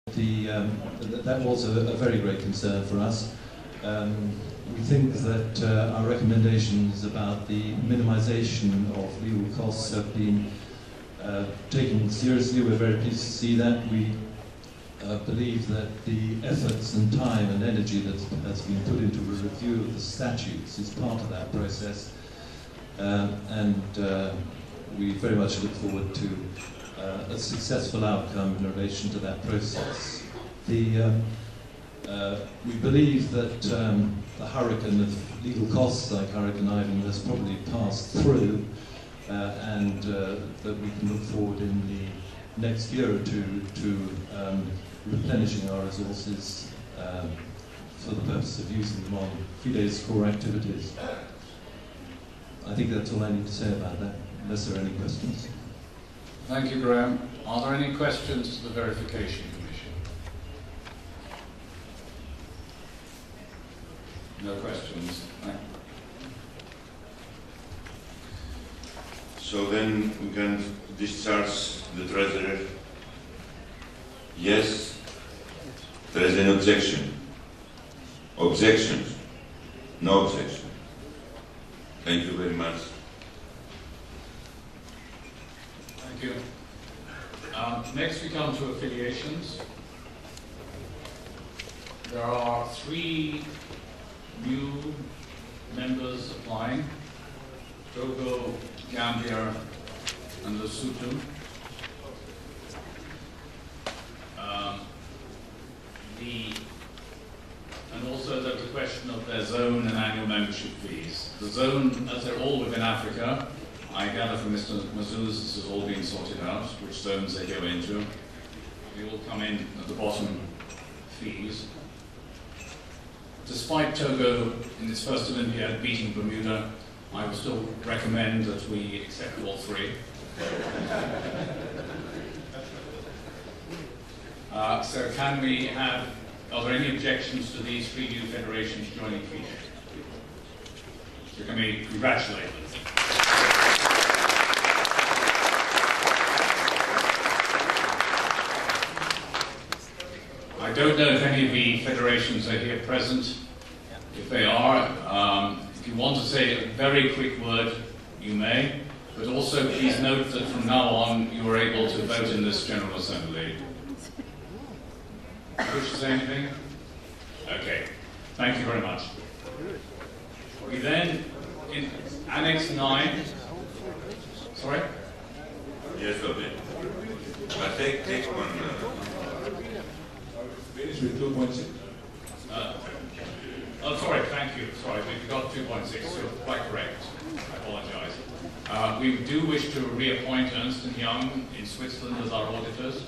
That was a very great concern for us. We think that our recommendations about the minimisation of legal costs have been taken seriously. We're very pleased to see that. We believe that the efforts and time and energy that has been put into a review of the statutes is part of that process, and we very much look forward to a successful outcome in relation to that process. We believe that the hurricane of legal costs like Hurricane Ivan has probably passed through, and that we can look forward in the next year or two to replenishing our resources for the purpose of using them on Fide's core activities. I think that's all I need to say about that, unless there are any questions. Thank you, Graham. Are there any questions to the Verification Commission? No questions. Thank you. So then we can discharge the treasurer. Yes. There is an objection. Objections? No objection. Thank you very much. Thank you. Next we come to affiliations. There are 3 new members applying: Togo, Gambia, and Lesotho. And also there's the question of their zone and annual membership fees. The zone, as they're all within Africa, I gather from Mr. Mazuz this has all been sorted out, which zones they go into. They all come in at the bottom fees. Despite Togo in its first Olympiad beating Bermuda, I would still recommend that we accept all 3. So can we have, are there any objections to these 3 new federations joining FIDE? So can we congratulate them? I don't know if any of the federations are here present. If they are, if you want to say a very quick word, you may. But also please note that from now on you are able to vote in this General Assembly. Wish to say anything? Okay. Thank you very much. We then, in Annex 9, sorry? Yes, okay. But take one. Finish with 2.6. Oh, sorry, thank you. Sorry, we got 2.6. You're quite correct. I apologize. We do wish to reappoint Ernst & Young in Switzerland as our auditors.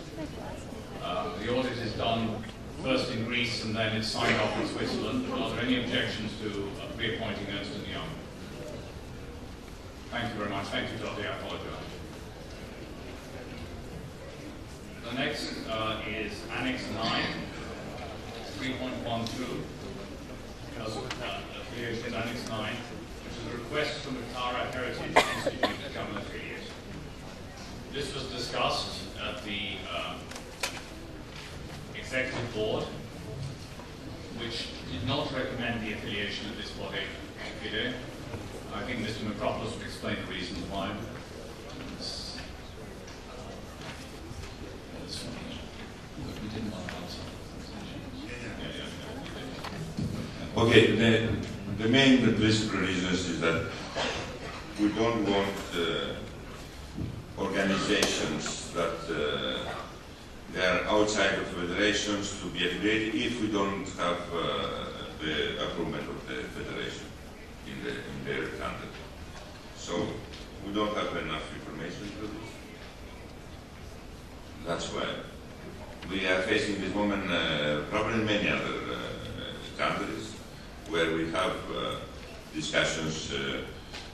The audit is done first in Greece and then it's signed off in Switzerland. Are there any objections to reappointing Ernst & Young? Thank you very much. Thank you, Dottie. I apologize. The next is Annex 9, 3.12. Affiliation Annex 9, which is a request from the Tara Heritage Institute to become an affiliate. This was discussed at the Executive Board, which did not recommend the affiliation of this body to FIDE. I think Mr. Macropoulos will explain the reasons why. We didn't want to answer. Okay, the main principal reasons is that we don't want organizations that they are outside of federations to be affiliated if we don't have the approval of the federation in their country. So we don't have enough information for this. That's why we are facing this moment problem in many other countries where we have discussions,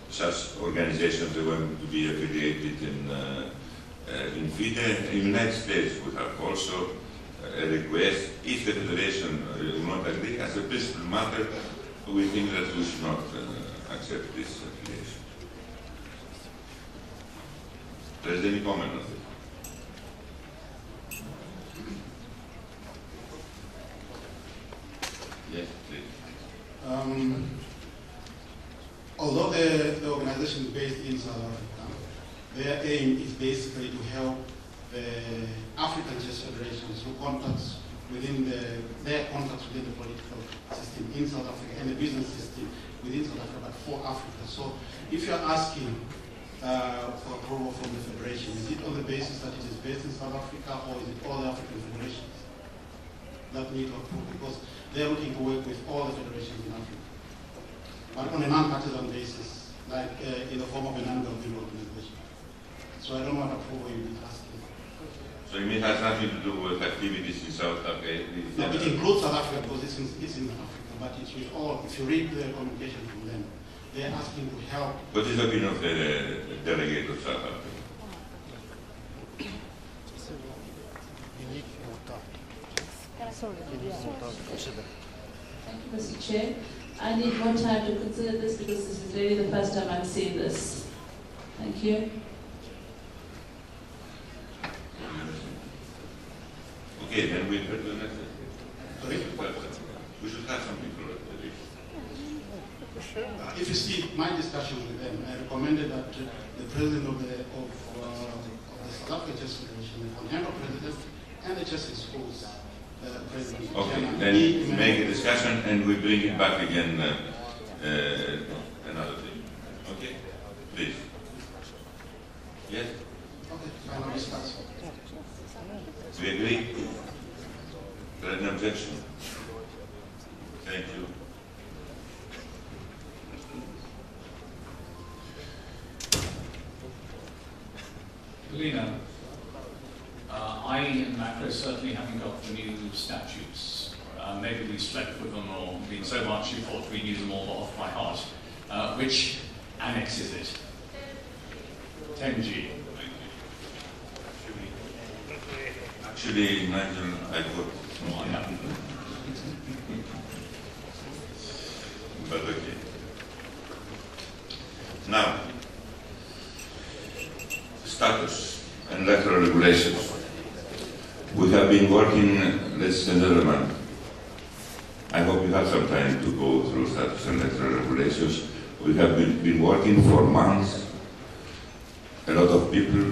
such organizations are going to be affiliated in FIDE. In the United States we have also a request, if the federation will not agree, as a principal matter, we think that we should not accept this affiliation. There is any comment on this? Yes, please. Although the organization is based in South Africa, their aim is basically to help the African chess federations who contacts within their contacts within the political system in South Africa and the business system within South Africa, but for Africa. So if you're asking for approval from the federation, is it on the basis that it is based in South Africa, or is it all the African federations that need to approve? Because they're looking to work with all the federations in Africa, but on a non-partisan basis, like in the form of a non-governmental organization. So I don't know what approval you'll be asking. So you mean it has nothing to do with activities in South Africa? No, it includes South Africa because it's in Africa, but it's with all. If you read the communication from them, they're asking to help. What is the opinion of the delegate of South Africa? Thank you, Mr. Chair. I need more time to consider this because this is really the first time I'm seeing this. Thank you. Okay, then we heard the next. Sorry? We should have some people. If you see my discussions with them, I recommended that the president of the South African Chess Federation, the Von president, and the chess schools president. Okay, then make a discussion and we bring it back again another day. Okay, please. Yes? Okay, final discussion. Do you agree? There is an objection? Thank you. Lena, I and Macro certainly haven't got the new statutes. Maybe we slept with them or been so much you thought we knew them all off by heart. Which annex is it? 10G. Actually, Nigel, I got No, I haven't. but okay. Now, status and electoral regulations. We have been working, ladies and gentlemen. I hope you have some time to go through status and electoral regulations. We have been working for months. A lot of people.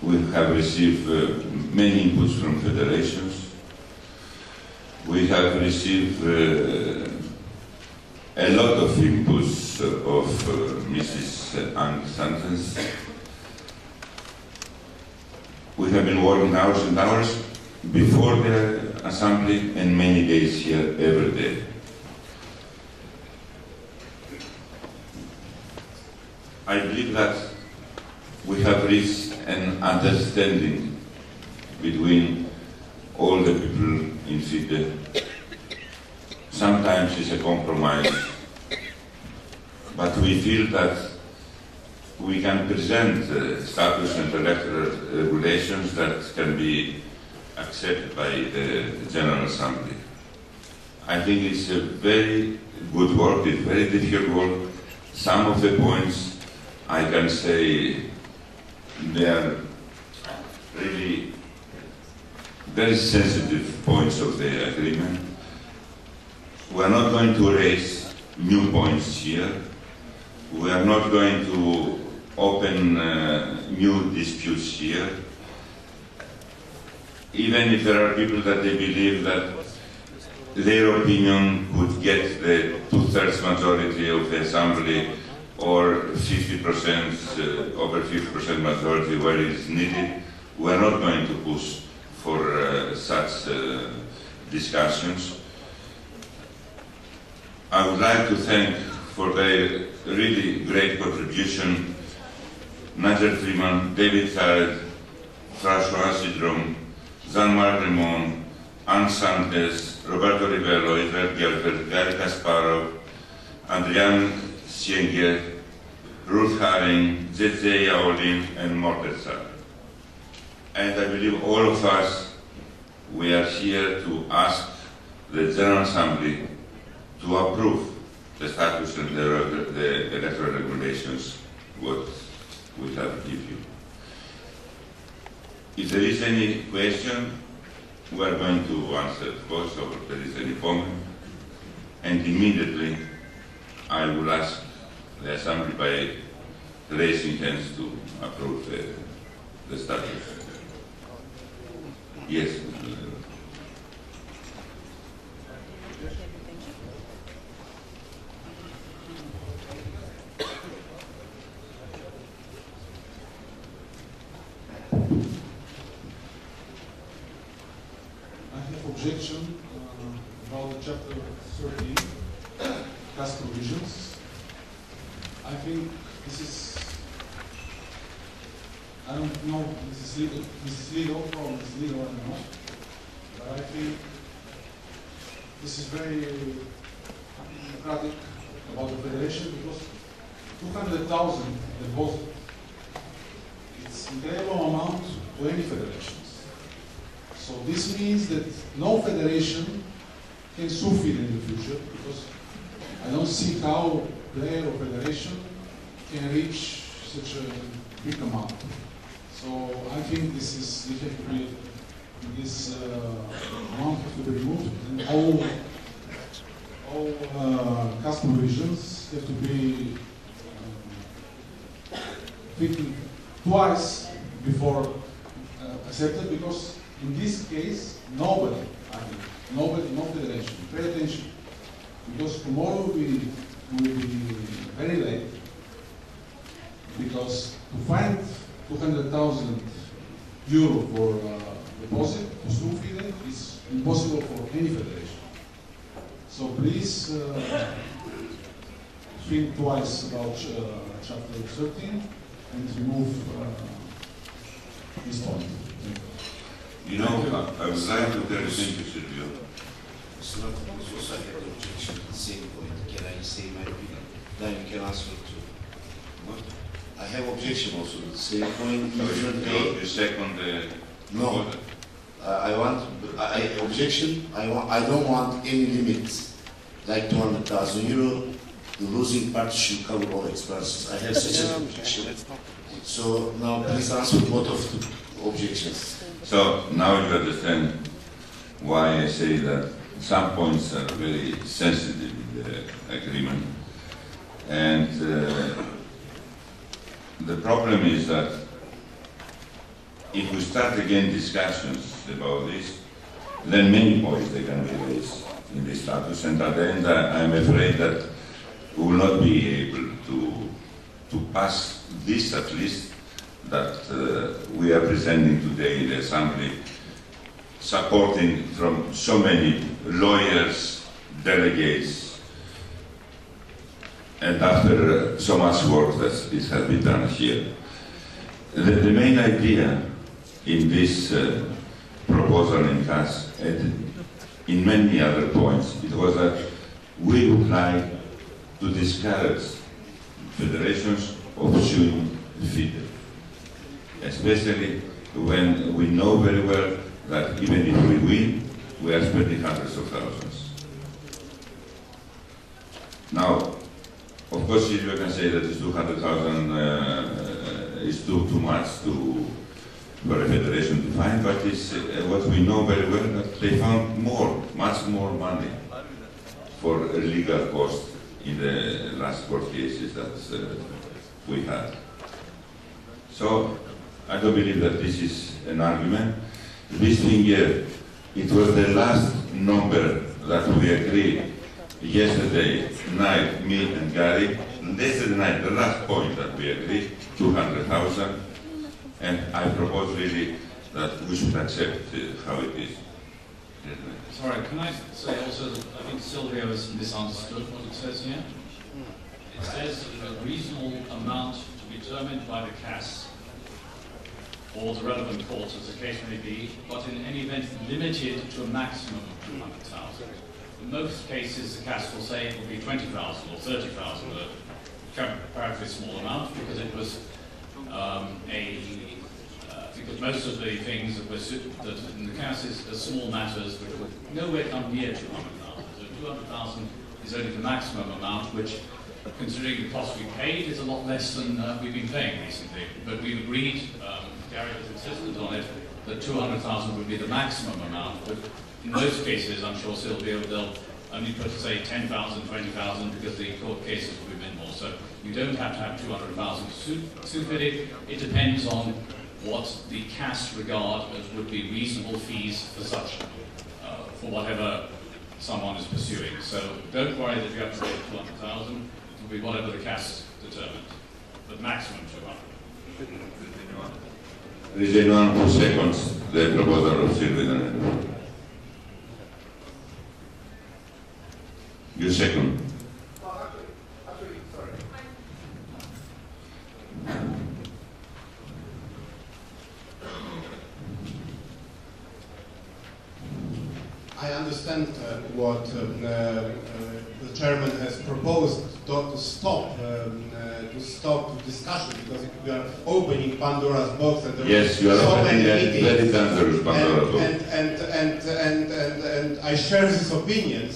We have received many inputs from federations. We have received a lot of inputs of Mrs. Ang Santens. We have been working hours and hours before the assembly and many days here every day. I believe that we have reached an understanding between all the people in FIDE. Sometimes it's a compromise, but we feel that we can present status and electoral regulations that can be accepted by the General Assembly. I think it's a very good work, it's very difficult work. Some of the points I can say they are really very sensitive points of the agreement. We are not going to raise new points here. We are not going to open new disputes here. Even if there are people that they believe that their opinion could get the 2/3 majority of the Assembly or 50%, over 50% majority where it is needed, we are not going to push for such discussions. I would like to thank for their really great contribution Nigel Freeman, David Farrell, François Sidrom, Jean-Marc Raymond, Anne Sanders, Roberto Rivello, Israel Gelfer, Gary Kasparov, Adrian Sienge, Ruth Haring, Zeze Yaolin, and Morteza. And I believe all of us, we are here to ask the General Assembly to approve the status and the electoral regulations, what we have given you. If there is any question, we are going to answer voice over there is any comment, and immediately I will ask the Assembly by raising hands to approve the statute. Yes. Objection about chapter 13, caste provisions. I think this is, I don't know if this is legal, or this is legal, I don't know. But I think this is very democratic about the federation because 200,000 deposit, it's incredible amount to any federation. So this means that no federation can sue FIDE in the future because I don't see how player or federation can reach such a big amount. So I think this is this amount has to be removed, and all caste provisions have to be written twice before accepted because. In this case, nobody, no federation, pay attention, because tomorrow will be very late, because to find 200,000 euro for deposit to sue FIDE is impossible for any federation. So please think twice about chapter 13 and remove this point. You know, I would like to tell you, thank you, Silvio. It's not also I have an objection to the same point. Can I say my opinion? Then you can answer to what? I have objection also to the same point. You second no. I don't want any limits like 200,000 euro. The losing party should cover all expenses. I have such an objection. So now please answer both of the objections. So now you understand why I say that some points are very sensitive in the agreement. And the problem is that if we start again discussions about this, then many points they can be raised in this status, and at the end I'm afraid that we will not be able to pass this at least that we are presenting today in the Assembly, supporting from so many lawyers, delegates, and after so much work that it has been done here. The main idea in this proposal in CAS, and in many other points, it was that we would like to discourage federations of suing FIDE, especially when we know very well that even if we win, we are spending hundreds of thousands. Now, of course, you can say that this 200,000 is too much for a federation to find, but it's what we know very well that they found much more money for legal costs in the last court cases that we had. So I don't believe that this is an argument. This thing here, it was the last number that we agreed yesterday night, me and Gary. Yesterday night, the last point that we agreed, 200,000, and I propose really that we should accept how it is. Sorry, can I say also that I think Silvio has misunderstood what it says here. It says a reasonable amount to be determined by the CAS or the relevant courts, as the case may be, but in any event limited to a maximum of 200,000. In most cases, the CAS will say it will be 20,000 or 30,000, a comparatively small amount, because it was because most of the things that in the CAS are small matters which would nowhere come near 200,000. So 200,000 is only the maximum amount, which, considering the cost we paid, is a lot less than we've been paying recently. But we agreed, Gary was insistent on it, that 200,000 would be the maximum amount, but in most cases, I'm sure Sylvia will only put, say, 10,000, 20,000, because the court cases will be minimal. So you don't have to have 200,000 to fit it. It depends on what the CAS regard as would be reasonable fees for such, for whatever someone is pursuing. So don't worry that you have to raise 200,000. It will be whatever the CAS determines, but maximum 200. Is anyone who seconds the proposal of Sylvia? You second. I understand what the chairman has proposed to stop discussion, because we are opening Pandora's box, and there Yes, you are so opening many a meetings. very dangerous Pandora's box. And I share this opinion.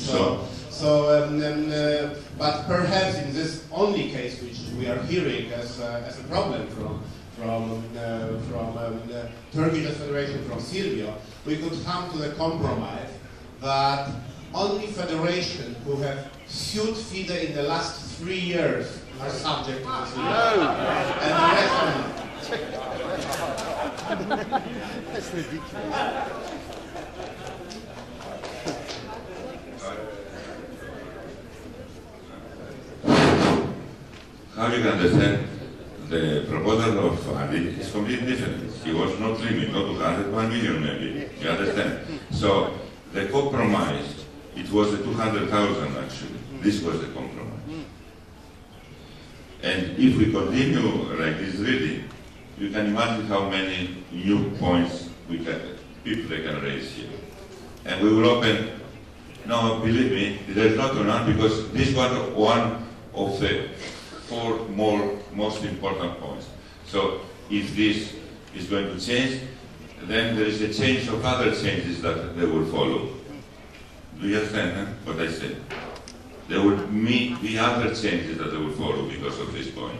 But perhaps in this only case which we are hearing as a problem from Turkish Federation, from Serbia, we could come to the compromise that only federations who have sued FIDE in the last 3 years are subject to this law. And the rest are not. That's ridiculous. How you can understand the proposal of Adi is completely different. He was not limited, not 200, 1 million maybe. You understand? So the compromise, it was the 200,000 actually. This was the compromise. And if we continue like this, really, you can imagine how many new points people can raise here. And we will open. No, believe me, there's not enough, because this was one of the 4 most important points. So if this is going to change, then there is a change of other changes that they will follow. Do you understand what I said? There will be other changes that they will follow because of this point.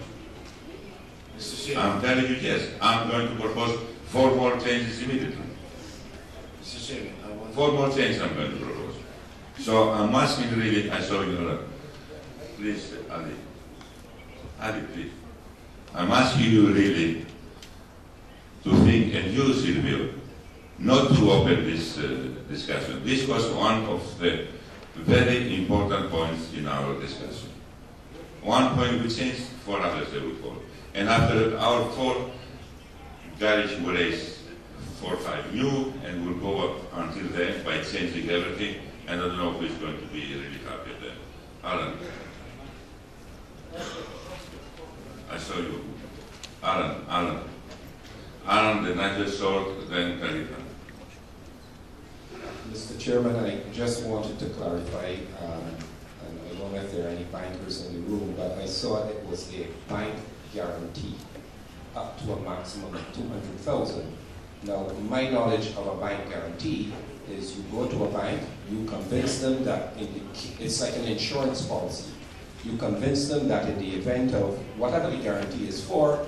I'm telling you, yes. I'm going to propose 4 more changes immediately. 4 more changes I'm going to propose. So I'm asking really, I saw you, please, Adi. Adi, please. I'm asking you really to think, and you, Silvio, not to open this discussion. This was one of the very important points in our discussion. 1 point we changed, 4 others they will follow. And after our 4, Garish will raise 4 or 5 new, and we'll go up until then by changing everything. And I don't know who is going to be really happy then. Alan. I saw you. Alan, the Niger sword, then Khalifa. Mr. Chairman, I just wanted to clarify, and I don't know if there are any bankers in the room, but I saw it was a bank guarantee up to a maximum of 200,000. Now, my knowledge of a bank guarantee is you go to a bank, you convince them that it's like an insurance policy. You convince them that in the event of whatever the guarantee is for,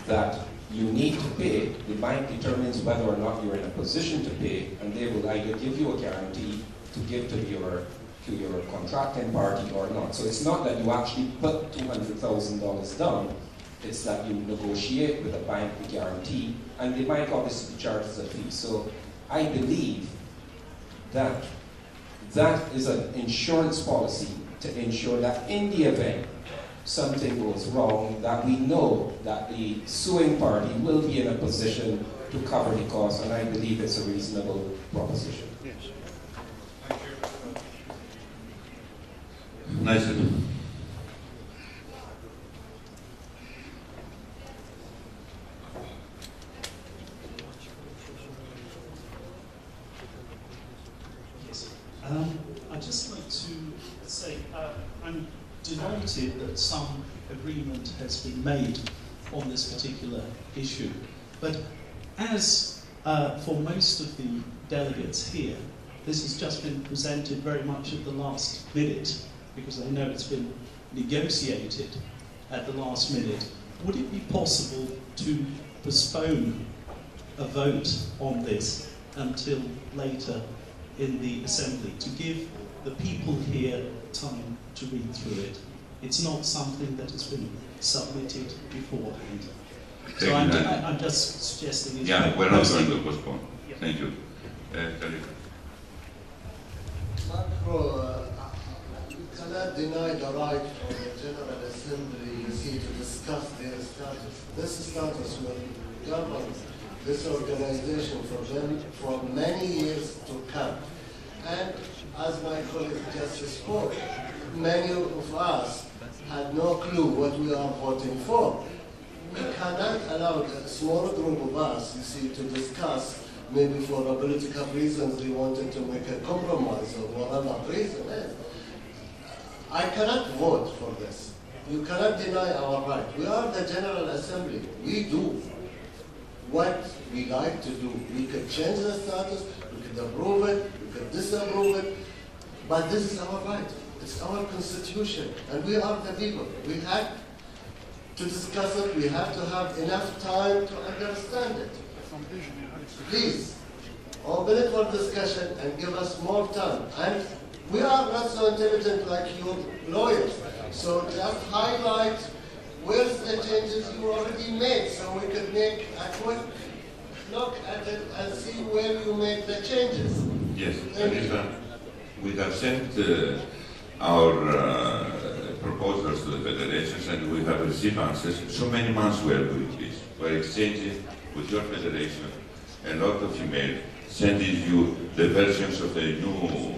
that you need to pay. The bank determines whether or not you're in a position to pay, and they will either give you a guarantee to give to your contracting party or not. So it's not that you actually put $200,000 down, it's that you negotiate with the bank the guarantee, and the bank obviously charges a fee. So I believe that that is an insurance policy to ensure that in the event something goes wrong, that we know that the suing party will be in a position to cover the cost, and I believe it's a reasonable proposition. Yes. Thank you. Nice. I'd just like to say I'm delighted that some agreement has been made on this particular issue. But as for most of the delegates here, this has just been presented very much at the last minute, because I know it's been negotiated at the last minute. Would it be possible to postpone a vote on this until later in the Assembly, to give the people here time to read through it. It's not something that has been submitted beforehand. So I'm just suggesting... Yeah, we're not going to postpone. Yeah. Thank you. Marco, you cannot deny the right of the General Assembly, you see, to discuss their status. This status will govern this organization for many years to come. And as my colleague just spoke, many of us had no clue what we are voting for. We cannot allow a small group of us, you see, to discuss, maybe for political reasons they wanted to make a compromise or whatever reason is. I cannot vote for this. You cannot deny our right. We are the General Assembly. We do what we like to do. We could change the status, we could approve it, we could disapprove it, but this is our right. It's our constitution, and we are the people. We have to discuss it. We have to have enough time to understand it. Please, open it for discussion and give us more time. And we are not so intelligent like you lawyers, so just highlight where's the changes you already made, so we could make a quick look at it and see where you made the changes. Yes, we have sent our proposals to the federations, and we have received answers. So many months we are doing this. We are exchanging with your federation a lot of emails, sending you the versions of the new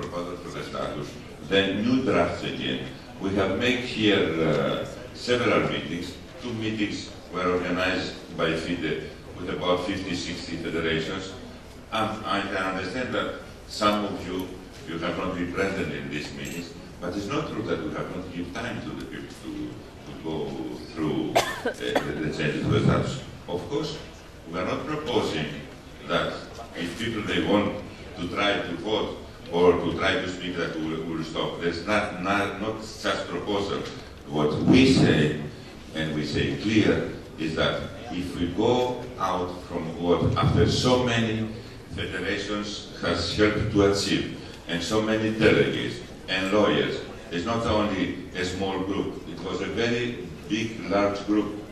proposal for the status, then new drafts again. We have made here several meetings. 2 meetings were organized by FIDE with about 50, 60 federations. I can understand that some of you have not been present in these meetings, but it's not true that we have not given time to the people to go through the changes to the status. Of course, we are not proposing that if people they want to try to vote or to try to speak that we will stop. There's not such proposal. What we say, and we say clear, is that if we go out from what after so many federations has helped to achieve, and so many delegates and lawyers, it's not only a small group, it was a very big, large group,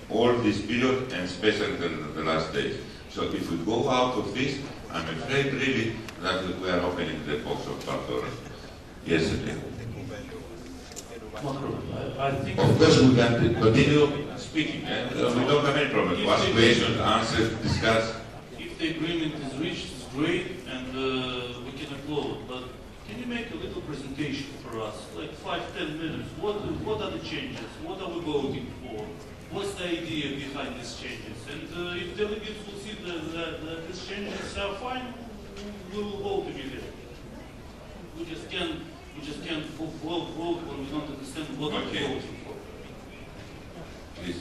all this period and especially the last days. So if we go out of this, I'm afraid really that we are opening the box of Pandora. Yes, again. I think of course we can continue speaking. We don't have any problem. Ask questions, answer, discuss. If the agreement is reached, it's great, and we can applaud. But can you make a little presentation for us, like 5-10 minutes? What are the changes? What are we voting for? What's the idea behind these changes? And if delegates will see that these changes are fine, we will vote immediately. We just can't vote when we don't understand what we're voting for. Please.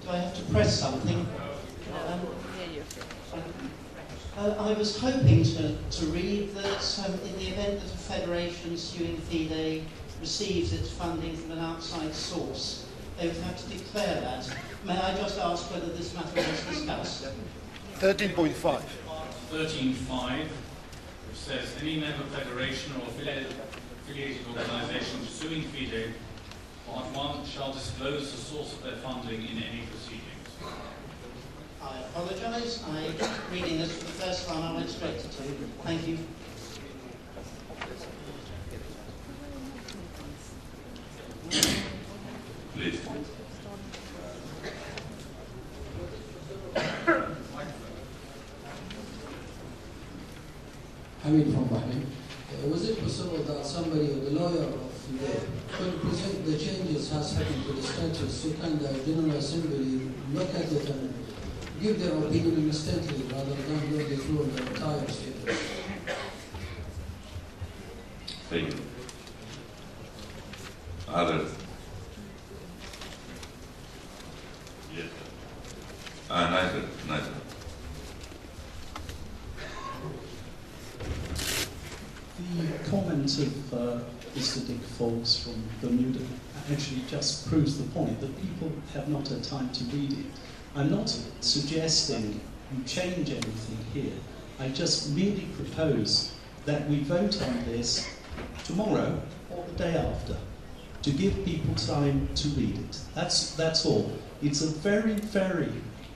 Do I have to press something? I was hoping to read that in the event that a federation suing FIDE receives its funding from an outside source, they would have to declare that. May I just ask whether this matter was discussed? 13.5. 13.5, which says any member federation or affiliated organisation suing FIDE, Part 1, shall disclose the source of their funding in any proceedings. I apologise. I'm reading this for the first time. I went straight to 2. Thank you. Please. Hamid from Bahrain. Was it possible that somebody or the lawyer of FIDE could present the changes has happened to the status so can the General Assembly look at it and give their opinion instantly rather than go through the entire status? Thank you. Others? Yes. Neither. The comment of Mr. Dick Forbes from Bermuda actually just proves the point that people have not had time to read it. I'm not suggesting you change anything here. I just merely propose that we vote on this tomorrow or the day after to give people time to read it. That's all. It's a very, very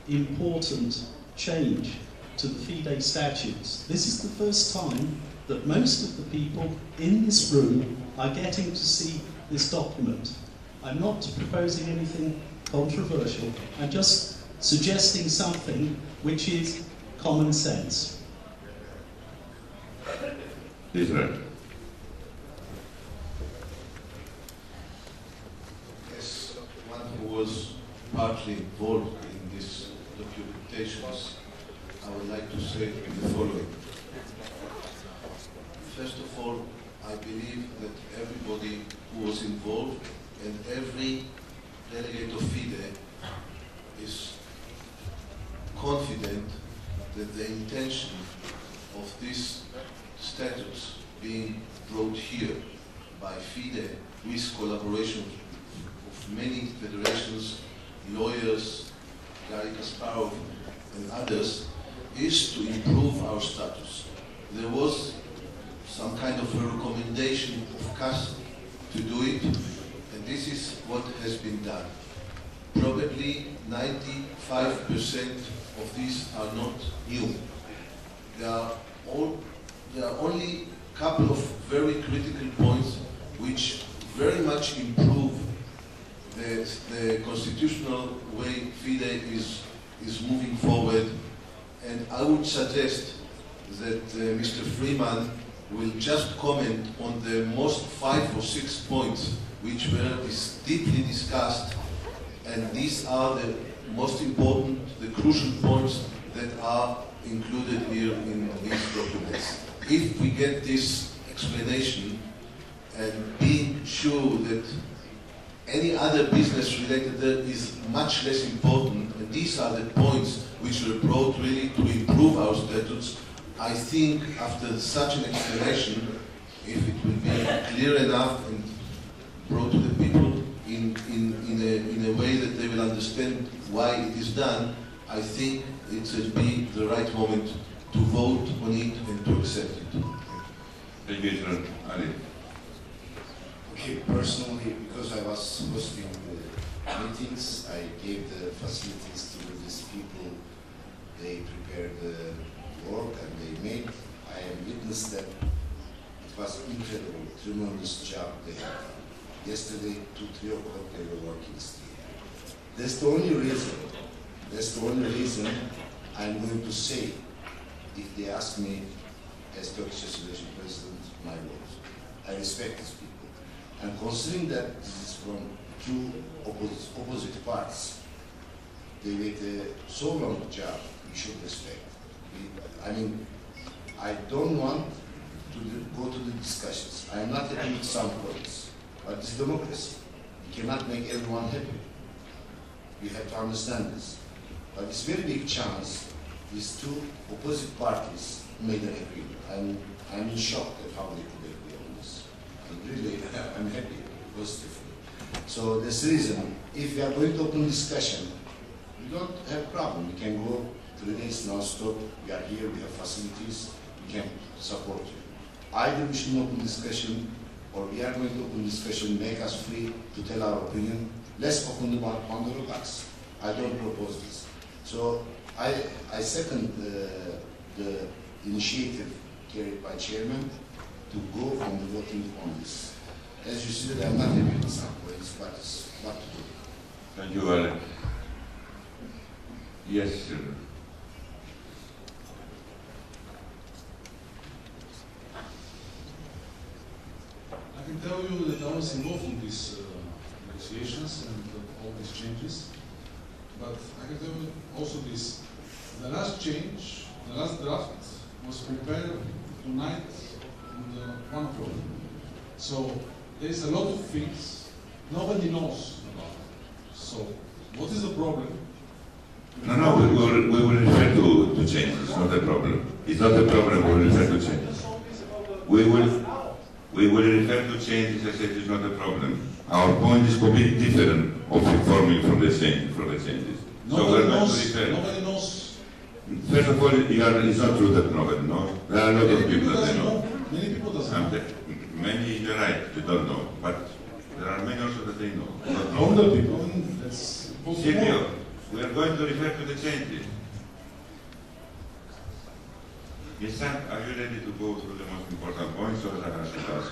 important change to the FIDE statutes. This is the first time that most of the people in this room are getting to see this document. I'm not proposing anything controversial. I'm just suggesting something which is common sense. Israel. As one who was partly involved in these documentations, I would like to say the following. First of all, I believe that everybody who was involved and every delegate of FIDE is confident that the intention of these statutes being brought here by FIDE with collaboration of many federations, lawyers, Gary Kasparov and others, is to improve our status. There was some kind of a recommendation of CAS to do it, and this is what has been done. Probably 95% of these are not new. There are only a couple of very critical points which very much improve the constitutional way FIDE is moving forward, and I would suggest that Mr. Freeman will just comment on the most 5 or 6 points which were deeply discussed, and these are the most important, the crucial points that are included here in these documents. If we get this explanation and being sure that any other business related there is much less important, and these are the points which were brought really to improve our statutes, I think after such an explanation, if it will be clear enough and brought to the people in a way that they will understand why it is done, I think it will be the right moment to vote on it and to accept it. Thank you, Israel. Ali. Okay, personally, because I was hosting the meetings, I gave the facilities to these people. They prepared the work and they made. I am witness that it was incredible, tremendous job they had. Yesterday, 2-3 o'clock, they were working still. That's the only reason I'm going to say, if they ask me as Turkish Association President, my words. I respect these people. And considering that this is from two opposite parts, they made a so long job, we should respect. I don't want to go to the discussions. I am not happy with some points, but it's democracy. You cannot make everyone happy. You have to understand this. But it's very big chance these two opposite parties made an agreement. I'm in shock at how they could agree on this. I'm happy, positively. So this reason, if we are going to open discussion, we don't have a problem. We can go 3 days non-stop. We are here, we have facilities, we can support you. Either we should open discussion, or we are going to open discussion, make us free to tell our opinion. Let's open the Pandora box. I don't propose this. So I second the initiative carried by Chairman to go on the voting on this. As you see, I'm not happy with some points, but it's what to do. Thank you, Alec. Yes, sir. I can tell you that I was involved in these negotiations and all these changes, but I can tell you also this. The last change, the last draft, was prepared tonight in 1 o'clock. So there is a lot of things nobody knows about. So what is the problem? No, we will refer to change. It's not a problem. It's not a problem. We will refer to change. We will. We will refer to changes. I said it's not a problem. Our point is completely different of informing from the changes. So we're going to refer. Nobody knows. First of all, it's not true that nobody knows. There are a lot of people that they know. Many people doesn't know. Many, you're right, they don't know. But there are many also that they know. Older people, that's Silvio, we are going to refer to the changes. Yes, sir, are you ready to go through the most important points, or is that I should ask?